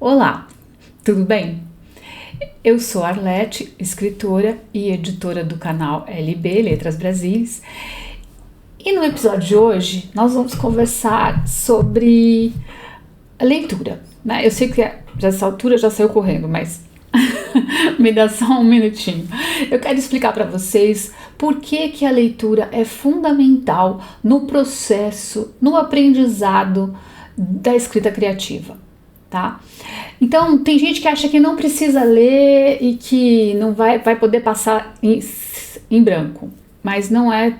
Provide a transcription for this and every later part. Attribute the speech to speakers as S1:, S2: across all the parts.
S1: Olá, tudo bem? Eu sou Arlete, escritora e editora do canal LB, Letras Brasilis, e no episódio de hoje nós vamos conversar sobre a leitura, né? Eu sei que nessa altura já saiu correndo, mas me dá só um minutinho. Eu quero explicar para vocês por que a leitura é fundamental no processo, no aprendizado da escrita criativa. Tá? Então, tem gente que acha que não precisa ler e que não vai poder passar em branco, mas não é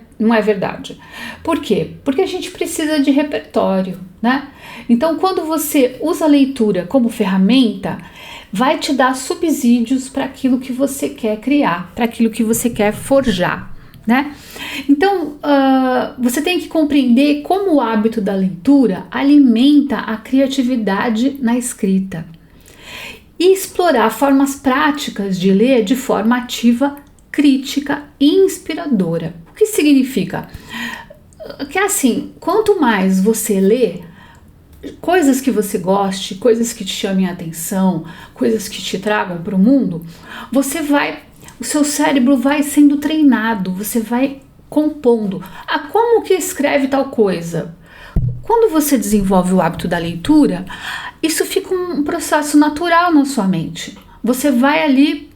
S1: verdade. Por quê? Porque a gente precisa de repertório, né? Então, quando você usa a leitura como ferramenta, vai te dar subsídios para aquilo que você quer criar, para aquilo que você quer forjar, né? Então, você tem que compreender como o hábito da leitura alimenta a criatividade na escrita e explorar formas práticas de ler de forma ativa, crítica e inspiradora. O que significa? Que assim, quanto mais você lê, coisas que você goste, coisas que te chamem a atenção, coisas que te tragam para o mundo, o seu cérebro vai sendo treinado, você vai compondo. Como que escreve tal coisa? Quando você desenvolve o hábito da leitura, isso fica um processo natural na sua mente. Você vai ali,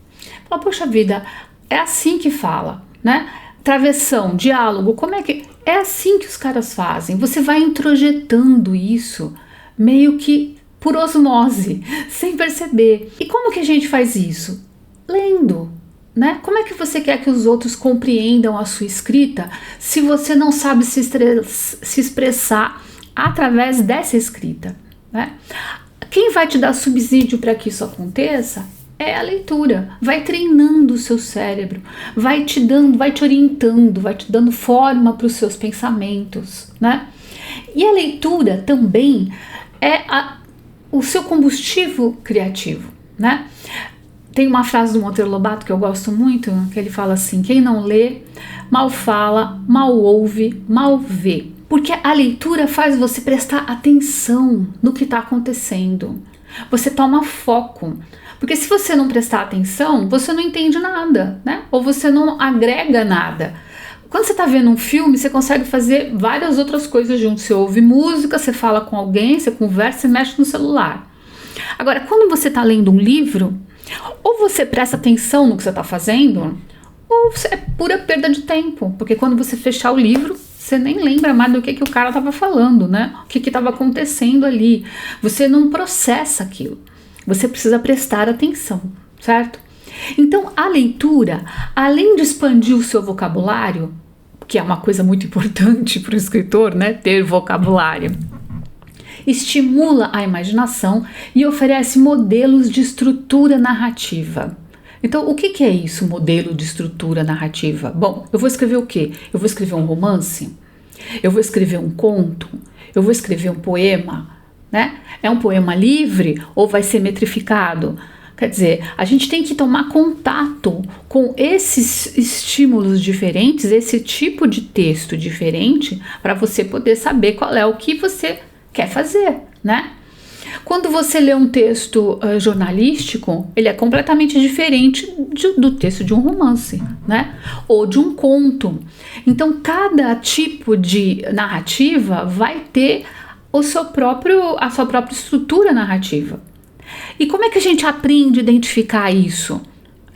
S1: fala, poxa vida, é assim que fala, né? Travessão, diálogo, como é que... É assim que os caras fazem. Você vai introjetando isso meio que por osmose, sem perceber. E como que a gente faz isso? Lendo. Né? Como é que você quer que os outros compreendam a sua escrita se você não sabe se expressar através dessa escrita? Né? Quem vai te dar subsídio para que isso aconteça é a leitura. Vai treinando o seu cérebro, vai te orientando, vai te dando forma para os seus pensamentos. Né? E a leitura também é o seu combustível criativo. Né? Tem uma frase do Monteiro Lobato que eu gosto muito, que ele fala assim: quem não lê, mal fala, mal ouve, mal vê. Porque a leitura faz você prestar atenção no que está acontecendo. Você toma foco. Porque se você não prestar atenção, você não entende nada, né? Ou você não agrega nada. Quando você está vendo um filme, você consegue fazer várias outras coisas juntos. Você ouve música, você fala com alguém, você conversa, você mexe no celular. Agora, quando você está lendo um livro, ou você presta atenção no que você está fazendo, ou é pura perda de tempo, porque quando você fechar o livro, você nem lembra mais do que o cara estava falando, né? O que estava acontecendo ali. Você não processa aquilo. Você precisa prestar atenção, certo? Então, a leitura, além de expandir o seu vocabulário, que é uma coisa muito importante para o escritor, né? Ter vocabulário, estimula a imaginação e oferece modelos de estrutura narrativa. Então, o que é isso, modelo de estrutura narrativa? Bom, eu vou escrever o quê? Eu vou escrever um romance? Eu vou escrever um conto? Eu vou escrever um poema? Né? É um poema livre ou vai ser metrificado? Quer dizer, a gente tem que tomar contato com esses estímulos diferentes, esse tipo de texto diferente, para você poder saber qual é o que você quer fazer, né? Quando você lê um texto jornalístico, ele é completamente diferente do texto de um romance, né? Ou de um conto. Então, cada tipo de narrativa vai ter a sua própria estrutura narrativa. E como é que a gente aprende a identificar isso?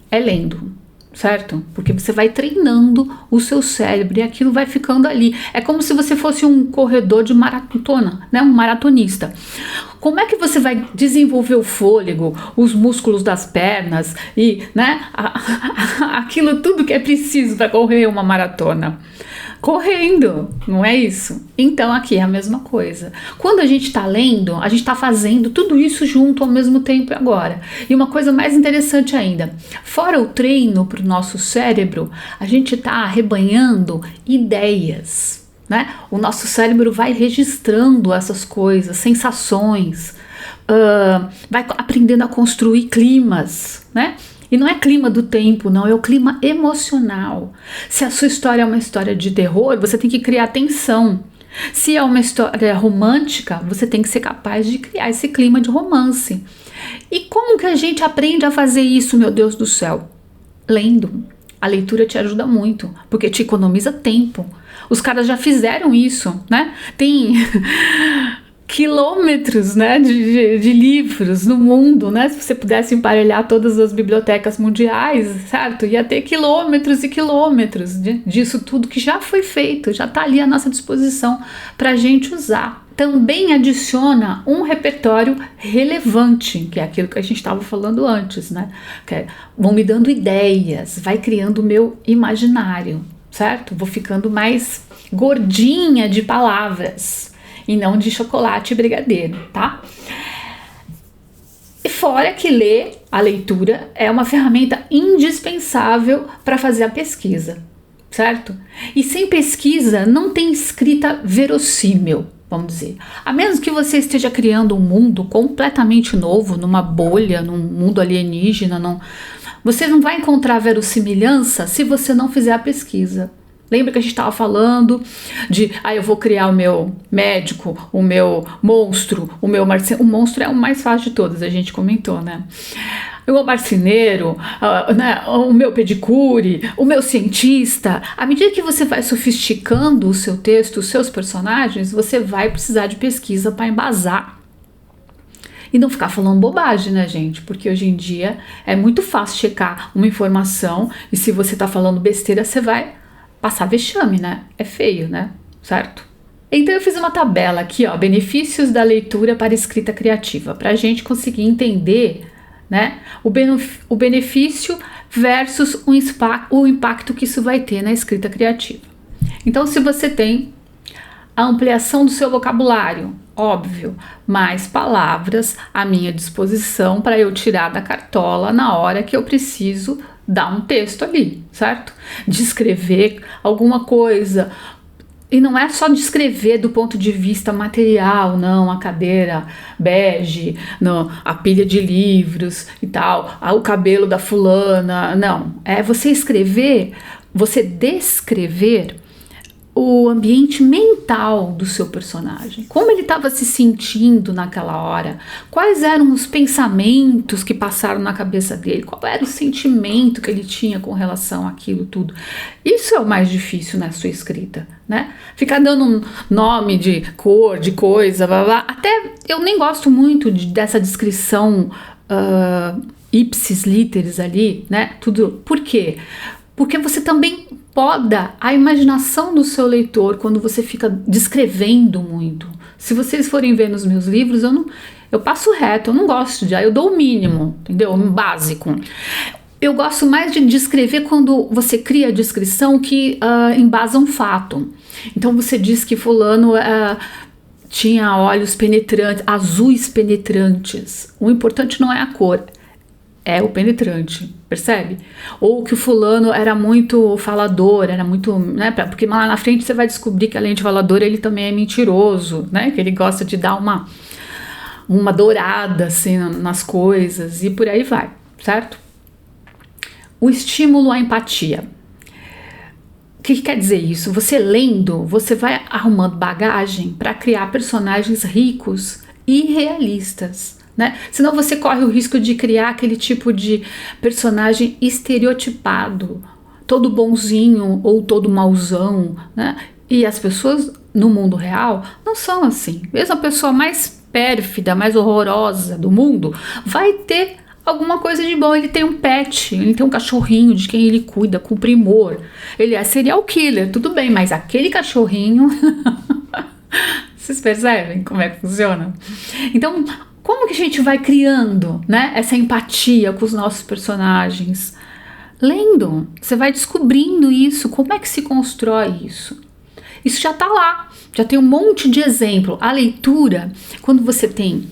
S1: É lendo. Certo? Porque você vai treinando o seu cérebro e aquilo vai ficando ali. É como se você fosse um corredor de maratona, né? Um maratonista. Como é que você vai desenvolver o fôlego, os músculos das pernas e, né, aquilo tudo que é preciso para correr uma maratona? Correndo, não é isso? Então aqui é a mesma coisa. Quando a gente está lendo, a gente está fazendo tudo isso junto ao mesmo tempo agora. E uma coisa mais interessante ainda, fora o treino para o nosso cérebro, a gente está arrebanhando ideias, né? O nosso cérebro vai registrando essas coisas, sensações, vai aprendendo a construir climas, né? E não é clima do tempo, não, é o clima emocional. Se a sua história é uma história de terror, você tem que criar tensão. Se é uma história romântica, você tem que ser capaz de criar esse clima de romance. E como que a gente aprende a fazer isso, meu Deus do céu? Lendo. A leitura te ajuda muito, porque te economiza tempo. Os caras já fizeram isso, né? Tem quilômetros, né, de livros no mundo, né? Se você pudesse emparelhar todas as bibliotecas mundiais, certo? Ia ter quilômetros e quilômetros disso tudo que já foi feito, já está ali à nossa disposição para a gente usar. Também adiciona um repertório relevante, que é aquilo que a gente estava falando antes, né? Vão me dando ideias, vai criando o meu imaginário, certo? Vou ficando mais gordinha de palavras e não de chocolate e brigadeiro, tá? E fora que a leitura é uma ferramenta indispensável para fazer a pesquisa, certo? E sem pesquisa não tem escrita verossímil, vamos dizer. A menos que você esteja criando um mundo completamente novo, numa bolha, num mundo alienígena, você não vai encontrar verossimilhança se você não fizer a pesquisa. Lembra que a gente estava falando de, eu vou criar o meu médico, o meu monstro, o meu marceneiro. O monstro é o mais fácil de todos, a gente comentou, né? O meu marceneiro, né? O meu pedicure, o meu cientista. À medida que você vai sofisticando o seu texto, os seus personagens, você vai precisar de pesquisa para embasar. E não ficar falando bobagem, né, gente? Porque hoje em dia é muito fácil checar uma informação e se você está falando besteira, você vai passar vexame, né? É feio, né? Certo? Então eu fiz uma tabela aqui, ó, benefícios da leitura para escrita criativa, para a gente conseguir entender, né, o benefício versus o impacto que isso vai ter na escrita criativa. Então, se você tem a ampliação do seu vocabulário, óbvio, mais palavras à minha disposição para eu tirar da cartola na hora que eu preciso dar um texto ali, certo? Descrever alguma coisa. E não é só descrever do ponto de vista material, não, a cadeira bege, não, a pilha de livros e tal, o cabelo da fulana, não. É você descrever o ambiente mental do seu personagem, como ele estava se sentindo naquela hora, quais eram os pensamentos que passaram na cabeça dele, qual era o sentimento que ele tinha com relação àquilo tudo. Isso é o mais difícil na sua escrita, né? Ficar dando um nome de cor, de coisa, blá, blá. Até eu nem gosto muito dessa descrição ipsis literis ali, né? Tudo. Por quê? Porque você também poda a imaginação do seu leitor quando você fica descrevendo muito. Se vocês forem ver nos meus livros, eu passo reto, eu não gosto eu dou o mínimo, entendeu? O básico. Eu gosto mais de descrever quando você cria a descrição que embasa um fato. Então você diz que fulano tinha olhos penetrantes, azuis penetrantes. O importante não é a cor, é o penetrante, percebe? Ou que o fulano era muito falador, era muito, né? Porque lá na frente você vai descobrir que além de falador ele também é mentiroso, né? Que ele gosta de dar uma dourada assim nas coisas e por aí vai, certo? O estímulo à empatia. O que quer dizer isso? Você lendo, você vai arrumando bagagem para criar personagens ricos e realistas. Né? Senão você corre o risco de criar aquele tipo de personagem estereotipado, todo bonzinho ou todo mauzão, né? E as pessoas no mundo real não são assim. Mesmo a pessoa mais pérfida, mais horrorosa do mundo vai ter alguma coisa de bom. Ele tem um pet, ele tem um cachorrinho de quem ele cuida com primor. Ele é serial killer, tudo bem, mas aquele cachorrinho... Vocês percebem como é que funciona? Então, como que a gente vai criando, né, essa empatia com os nossos personagens? Lendo, você vai descobrindo isso, como é que se constrói isso? Isso já está lá, já tem um monte de exemplo. A leitura, quando você tem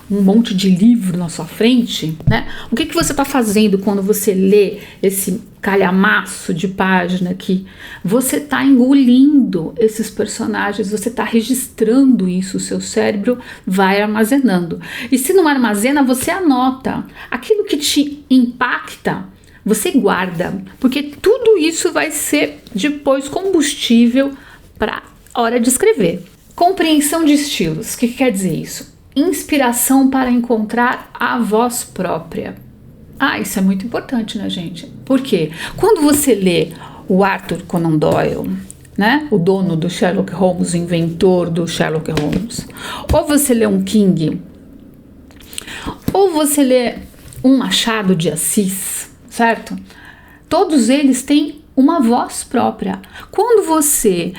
S1: um monte de livro na sua frente, né? O que você está fazendo quando você lê esse calhamaço de página aqui? Você está engolindo esses personagens, você está registrando isso, o seu cérebro vai armazenando. E se não armazena, você anota. Aquilo que te impacta, você guarda, porque tudo isso vai ser depois combustível para hora de escrever. Compreensão de estilos. O que quer dizer isso? Inspiração para encontrar a voz própria. Isso é muito importante, né, gente? Por quê? Quando você lê o Arthur Conan Doyle, né, o dono do Sherlock Holmes, o inventor do Sherlock Holmes, ou você lê um King, ou você lê um Machado de Assis, certo? Todos eles têm uma voz própria. Quando você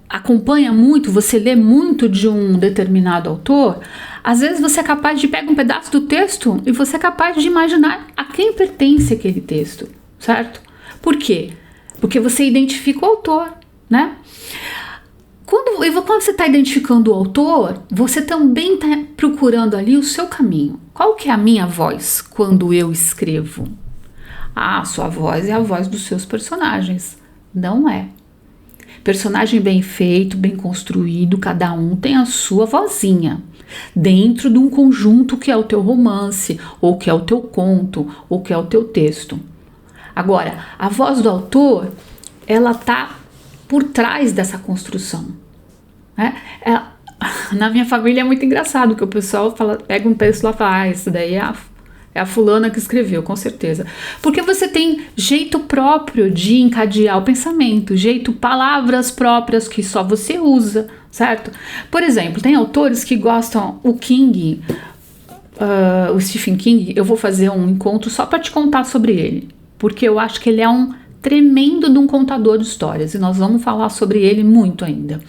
S1: acompanha muito, você lê muito de um determinado autor, às vezes você é capaz de pegar um pedaço do texto e você é capaz de imaginar a quem pertence aquele texto, certo? Por quê? Porque você identifica o autor, né? Quando você está identificando o autor, você também está procurando ali o seu caminho. Qual que é a minha voz quando eu escrevo? Sua voz é a voz dos seus personagens. Não é. Personagem bem feito, bem construído, cada um tem a sua vozinha. Dentro de um conjunto que é o teu romance, ou que é o teu conto, ou que é o teu texto. Agora, a voz do autor, ela tá por trás dessa construção, né? Na minha família é muito engraçado que o pessoal pega um texto lá e fala, isso daí é a fulana que escreveu, com certeza. Porque você tem jeito próprio de encadear o pensamento, palavras próprias que só você usa, certo? Por exemplo, tem autores que gostam, o King, o Stephen King, eu vou fazer um encontro só para te contar sobre ele, porque eu acho que ele é um tremendo de um contador de histórias, e nós vamos falar sobre ele muito ainda.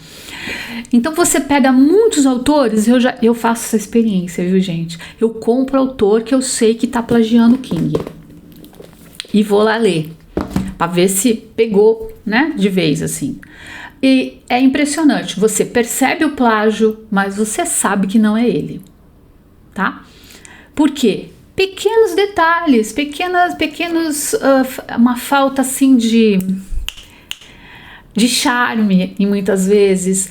S1: Então você pega muitos autores, eu faço essa experiência, viu, gente? Eu compro autor que eu sei que tá plagiando King e vou lá ler, para ver se pegou, né, de vez, assim. E é impressionante, você percebe o plágio, mas você sabe que não é ele, tá? Por quê? Pequenos detalhes, uma falta assim de charme, e muitas vezes,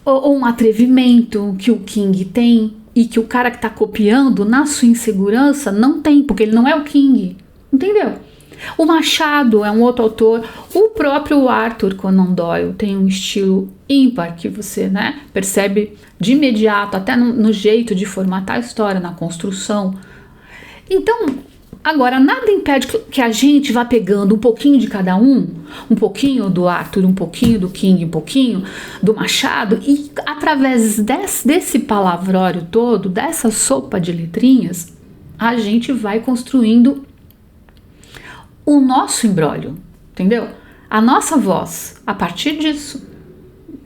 S1: ou um atrevimento que o King tem e que o cara que está copiando, na sua insegurança, não tem, porque ele não é o King, entendeu? O Machado é um outro autor, o próprio Arthur Conan Doyle tem um estilo ímpar que você, né, percebe de imediato, até no jeito de formatar a história, na construção. Então, agora, nada impede que a gente vá pegando um pouquinho de cada um pouquinho do Arthur, um pouquinho do King, um pouquinho do Machado, e através desse palavrório todo, dessa sopa de letrinhas, a gente vai construindo o nosso imbróglio, entendeu? A nossa voz, a partir disso.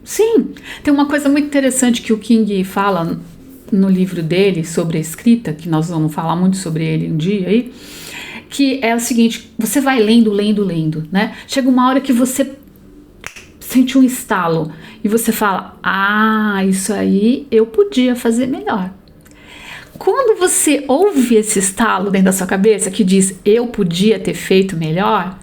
S1: Sim, tem uma coisa muito interessante que o King fala no livro dele sobre a escrita, que nós vamos falar muito sobre ele um dia aí, que é o seguinte, você vai lendo, né? Chega uma hora que você sente um estalo e você fala, isso aí eu podia fazer melhor. Quando você ouve esse estalo dentro da sua cabeça que diz, eu podia ter feito melhor,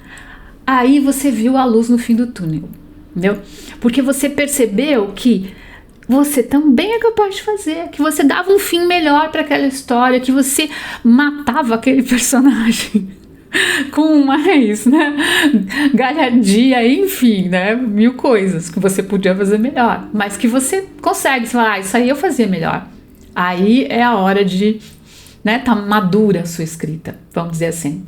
S1: aí você viu a luz no fim do túnel, entendeu? Porque você percebeu que você também é capaz de fazer, que você dava um fim melhor para aquela história, que você matava aquele personagem com mais, né, galhardia, enfim, né, mil coisas que você podia fazer melhor, mas que você consegue falar, isso aí eu fazia melhor. Aí é a hora de, né, tá madura a sua escrita, vamos dizer assim.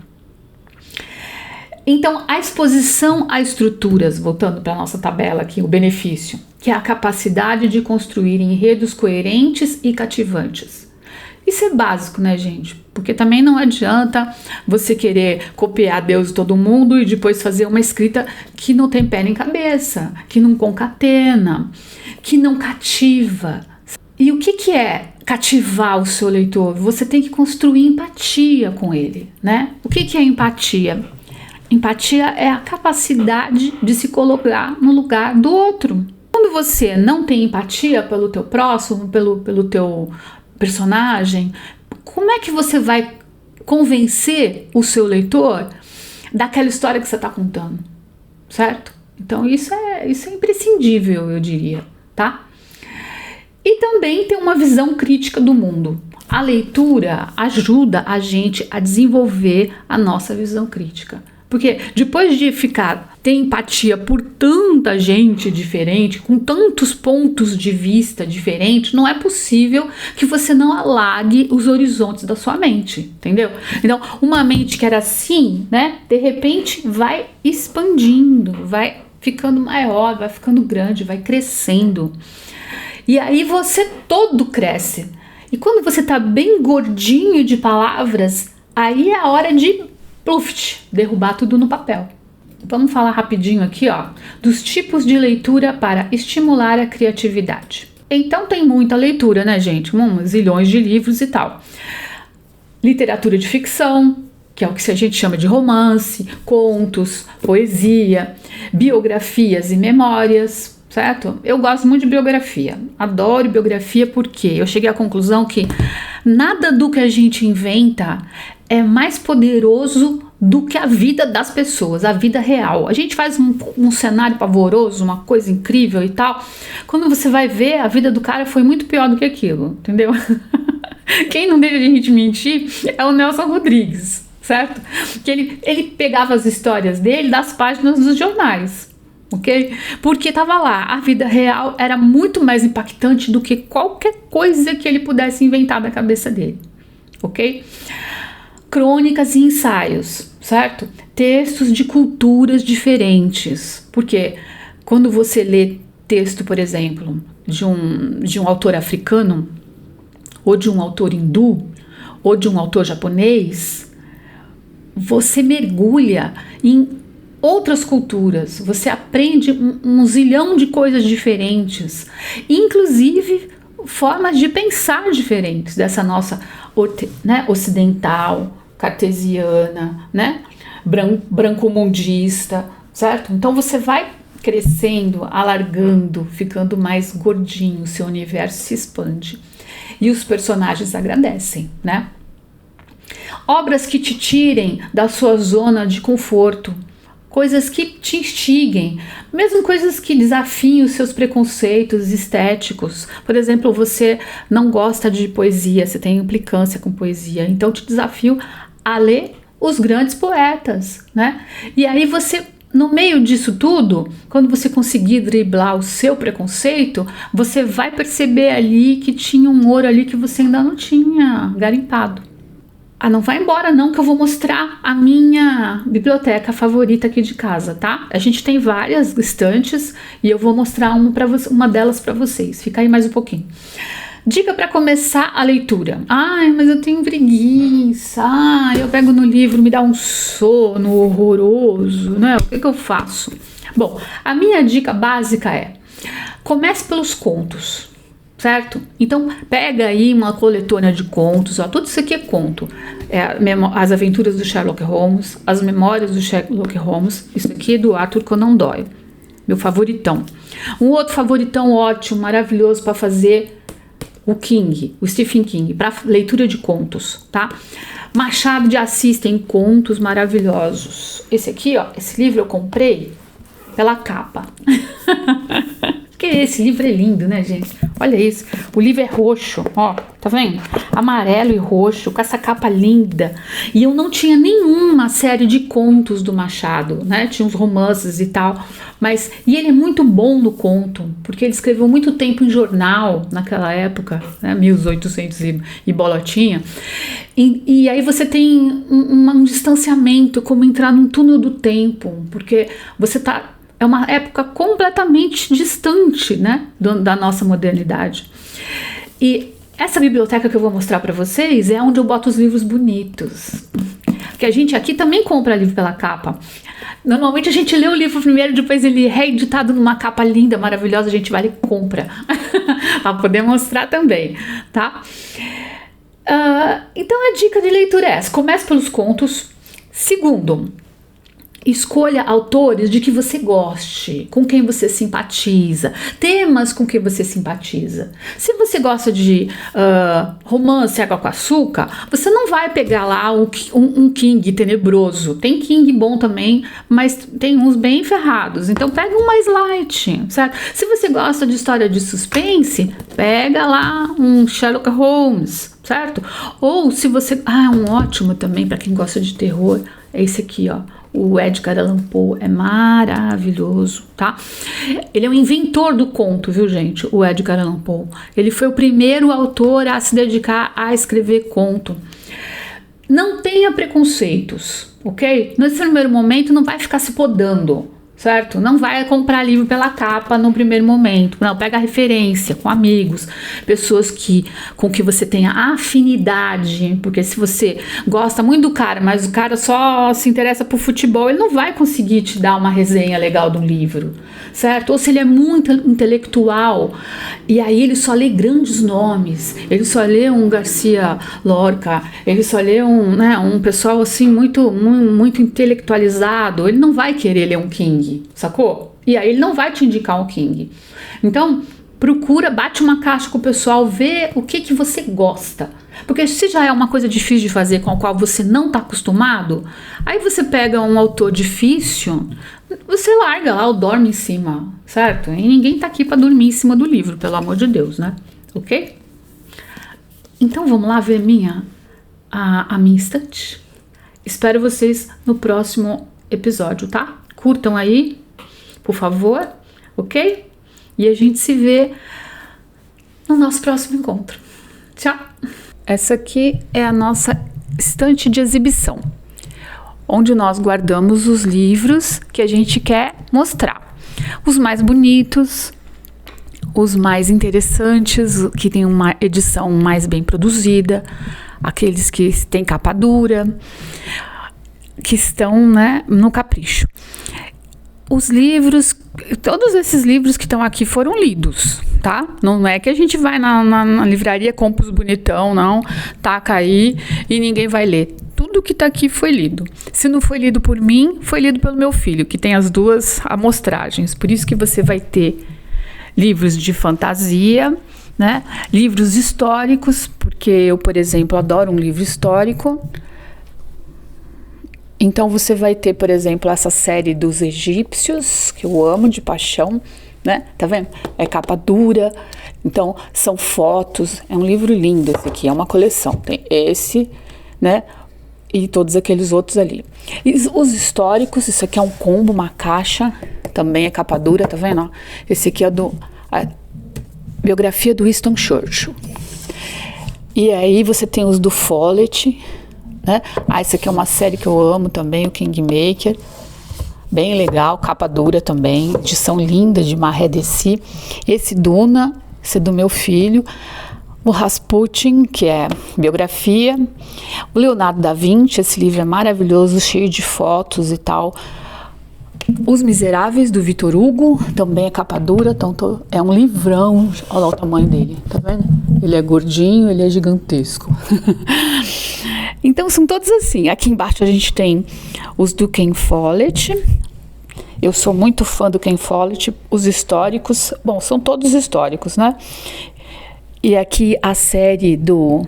S1: Então, a exposição a estruturas, voltando para a nossa tabela aqui, o benefício, que é a capacidade de construir enredos coerentes e cativantes. Isso é básico, né, gente? Porque também não adianta você querer copiar Deus de todo mundo e depois fazer uma escrita que não tem pé nem cabeça, que não concatena, que não cativa. E o que é cativar o seu leitor? Você tem que construir empatia com ele, né? O que é empatia? Empatia é a capacidade de se colocar no lugar do outro. Quando você não tem empatia pelo teu próximo, pelo teu personagem, como é que você vai convencer o seu leitor daquela história que você está contando, certo? Então isso é imprescindível, eu diria, tá? E também tem uma visão crítica do mundo. A leitura ajuda a gente a desenvolver a nossa visão crítica. Porque depois de ficar ter empatia por tanta gente diferente, com tantos pontos de vista diferentes, não é possível que você não alargue os horizontes da sua mente, entendeu? Então, uma mente que era assim, né, de repente vai expandindo, vai ficando maior, vai ficando grande, vai crescendo. E aí você todo cresce. E quando você tá bem gordinho de palavras, aí é a hora de derrubar tudo no papel. Vamos falar rapidinho aqui, ó, dos tipos de leitura para estimular a criatividade. Então tem muita leitura, né, gente? Zilhões de livros e tal. Literatura de ficção, que é o que a gente chama de romance, contos, poesia, biografias e memórias, certo? Eu gosto muito de biografia, adoro biografia porque eu cheguei à conclusão que nada do que a gente inventa é mais poderoso do que a vida das pessoas, a vida real. A gente faz um cenário pavoroso, uma coisa incrível e tal. Quando você vai ver, a vida do cara foi muito pior do que aquilo, entendeu? Quem não deixa de a gente mentir é o Nelson Rodrigues, certo? Que ele pegava as histórias dele das páginas dos jornais, ok? Porque tava lá, a vida real era muito mais impactante do que qualquer coisa que ele pudesse inventar da cabeça dele, ok? Crônicas e ensaios, certo? Textos de culturas diferentes, porque quando você lê texto, por exemplo, de um autor africano, ou de um autor hindu, ou de um autor japonês, você mergulha em outras culturas, você aprende um zilhão de coisas diferentes, inclusive formas de pensar diferentes dessa nossa, né, ocidental, cartesiana, né, branco-mundista, certo? Então você vai crescendo, alargando, ficando mais gordinho, seu universo se expande e os personagens agradecem, né? Obras que te tirem da sua zona de conforto, coisas que te instiguem, mesmo coisas que desafiem os seus preconceitos estéticos. Por exemplo, você não gosta de poesia, você tem implicância com poesia, então te desafio a ler os grandes poetas, né? E aí você, no meio disso tudo, quando você conseguir driblar o seu preconceito, você vai perceber ali que tinha um ouro ali que você ainda não tinha garimpado. Ah, não vai embora não, que eu vou mostrar a minha biblioteca favorita aqui de casa, tá? A gente tem várias estantes e eu vou mostrar uma delas para vocês. Fica aí mais um pouquinho. Dica para começar a leitura. Ai, mas eu tenho preguiça. Ai, eu pego no livro, me dá um sono horroroso, né? O que eu faço? Bom, a minha dica básica é: comece pelos contos, certo? Então pega aí uma coletânea de contos, ó, tudo isso aqui é conto. As Aventuras do Sherlock Holmes, As Memórias do Sherlock Holmes, isso aqui é do Arthur Conan Doyle, meu favoritão. Um outro favoritão ótimo, maravilhoso para fazer, o Stephen King, para leitura de contos, tá? Machado de Assis tem contos maravilhosos. Esse aqui, ó, esse livro eu comprei pela capa. Porque esse livro é lindo, né, gente? Olha isso. O livro é roxo, ó, tá vendo? Amarelo e roxo, com essa capa linda. E eu não tinha nenhuma série de contos do Machado, né? Tinha uns romances e tal. E ele é muito bom no conto, porque ele escreveu muito tempo em jornal naquela época, né? 1800 e bolotinha. E aí você tem um distanciamento, como entrar num túnel do tempo, porque você tá... É uma época completamente distante, né, da nossa modernidade. E essa biblioteca que eu vou mostrar para vocês é onde eu boto os livros bonitos. Porque a gente aqui também compra livro pela capa. Normalmente a gente lê o livro primeiro, depois ele é reeditado numa capa linda, maravilhosa, a gente vai e compra. Para poder mostrar também, tá? Então a dica de leitura é essa: comece pelos contos. Segundo, escolha autores de que você goste, com quem você simpatiza, temas com quem você simpatiza. Se você gosta de romance, água com açúcar, você não vai pegar lá um King tenebroso. Tem King bom também, mas tem uns bem ferrados. Então pega um mais light, certo? Se você gosta de história de suspense, pega lá um Sherlock Holmes, certo? Ou se você... um ótimo também para quem gosta de terror é esse aqui, ó. O Edgar Allan Poe é maravilhoso, tá? Ele é um inventor do conto, viu, gente? O Edgar Allan Poe. Ele foi o primeiro autor a se dedicar a escrever conto. Não tenha preconceitos, ok? Nesse primeiro momento não vai ficar se podando, certo? Não vai comprar livro pela capa no primeiro momento. Não, pega a referência com amigos, pessoas com que você tenha afinidade, porque se você gosta muito do cara, mas o cara só se interessa por futebol, ele não vai conseguir te dar uma resenha legal do livro, certo? Ou se ele é muito intelectual, e aí ele só lê grandes nomes, ele só lê um Garcia Lorca, ele só lê um pessoal assim muito intelectualizado, ele não vai querer ler um King, sacou? E aí ele não vai te indicar um King. Então, procura, bate uma caixa com o pessoal, vê o que você gosta. Porque se já é uma coisa difícil de fazer com a qual você não está acostumado, aí você pega um autor difícil, você larga lá ou dorme em cima, certo? E ninguém tá aqui para dormir em cima do livro, pelo amor de Deus, né? Ok? Então vamos lá ver a minha estante. Espero vocês no próximo episódio, tá? Curtam aí, por favor, ok? E a gente se vê no nosso próximo encontro. Tchau! Essa aqui é a nossa estante de exibição, onde nós guardamos os livros que a gente quer mostrar. Os mais bonitos, os mais interessantes, que tem uma edição mais bem produzida, aqueles que têm capa dura, que estão, né, no capricho. Os livros, todos esses livros que estão aqui foram lidos, tá? Não é que a gente vai na livraria, compra os bonitão, não, taca aí e ninguém vai ler. Tudo que tá aqui foi lido. Se não foi lido por mim, foi lido pelo meu filho, que tem as duas amostragens. Por isso que você vai ter livros de fantasia, né? Livros históricos, porque eu, por exemplo, adoro um livro histórico. Então você vai ter, por exemplo, essa série dos egípcios, que eu amo de paixão, né? Tá vendo? É capa dura, então são fotos, é um livro lindo esse aqui, é uma coleção. Tem esse, né? E todos aqueles outros ali. E os históricos, isso aqui é um combo, uma caixa, também é capa dura, tá vendo? Esse aqui é a biografia do Winston Churchill. E aí você tem os do Follett, né? Essa aqui é uma série que eu amo também, o Kingmaker, bem legal, capa dura também, edição linda de Marais Dessy. Esse Duna, esse é do meu filho. O Rasputin, que é biografia. O Leonardo da Vinci, esse livro é maravilhoso, cheio de fotos e tal. Os Miseráveis, do Victor Hugo, também é capa dura, então é um livrão. Olha lá o tamanho dele, tá vendo? Ele é gordinho, ele é gigantesco. Então são todos assim. Aqui embaixo a gente tem os do Ken Follett. Eu sou muito fã do Ken Follett. Os históricos, bom, são todos históricos, né? E aqui a série do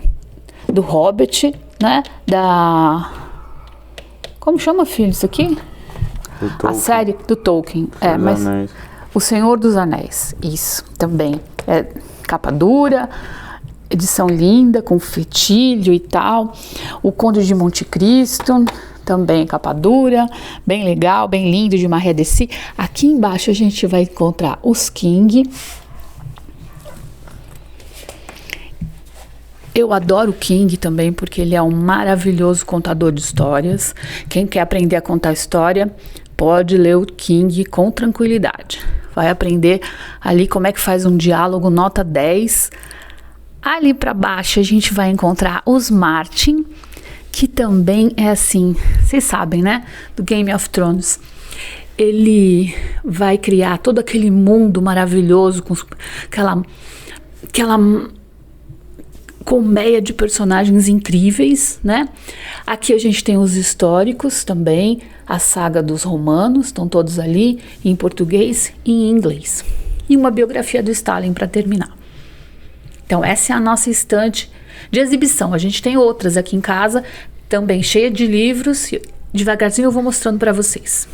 S1: Hobbit, né? Como chama, filho, isso aqui? A série do Tolkien. Mas Anéis. O Senhor dos Anéis. Isso, também. É capa dura, edição linda, com fitilho e tal. O Conde de Monte Cristo, também capa dura, bem legal, bem lindo, de Marais Dessy. Aqui embaixo a gente vai encontrar os King. Eu adoro o King também, porque ele é um maravilhoso contador de histórias. Quem quer aprender a contar história, pode ler o King com tranquilidade. Vai aprender ali como é que faz um diálogo nota 10. Ali para baixo a gente vai encontrar os Martin, que também é assim, vocês sabem, né? Do Game of Thrones. Ele vai criar todo aquele mundo maravilhoso, com aquela colmeia de personagens incríveis, né? Aqui a gente tem os históricos também, a saga dos romanos, estão todos ali, em português e em inglês. E uma biografia do Stalin para terminar. Então essa é a nossa estante de exibição. A gente tem outras aqui em casa, também cheia de livros. Devagarzinho eu vou mostrando para vocês.